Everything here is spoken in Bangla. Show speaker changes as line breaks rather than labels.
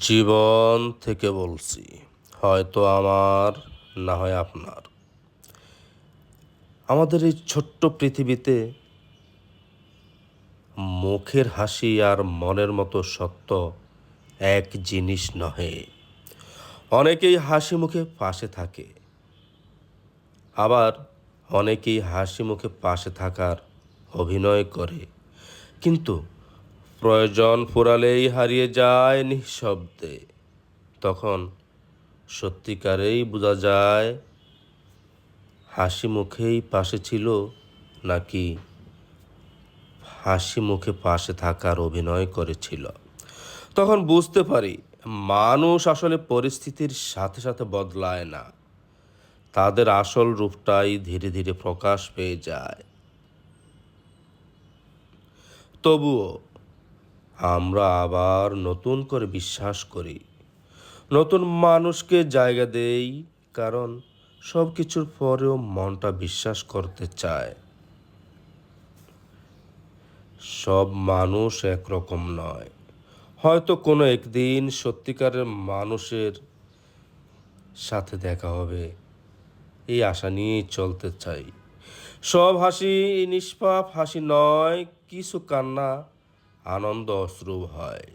জীবন থেকে বলছি, হয়তো আমার, না হয় আপনার। আমাদের এই ছোট্ট পৃথিবীতে মুখের হাসি আর মনের মতো সত্য এক জিনিস নহে। অনেকেই হাসি মুখে পাশে থাকে, আবার অনেকেই হাসি মুখে পাশে থাকার অভিনয় করে, কিন্তু প্রয়োজন ফুরালেই হারিয়ে যায় নিঃশব্দে। তখন সত্যিকারেই বোঝা যায় হাসি মুখেই পাশে ছিল, নাকি হাসি মুখে পাশে থাকার অভিনয় করেছিল। তখন বুঝতে পারি মানুষ আসলে পরিস্থিতির সাথে সাথে বদলায় না, তাদের আসল রূপটাই ধীরে ধীরে প্রকাশ পেয়ে যায়। তবুও আমরা আবার নতুন করে বিশ্বাস করি, নতুন মানুষকে জায়গা দেই, কারণ সব কিছুর পরেও মনটা বিশ্বাস করতে চায় সব মানুষ একরকম নয়। হয়তো কোনো একদিন সত্যিকারের মানুষের সাথে দেখা হবে, এই আশা নিয়েই চলতে চাই। সব হাসি নিষ্পাপ হাসি নয়, কিছু কান্না আনন্দ অশ্রু হয়।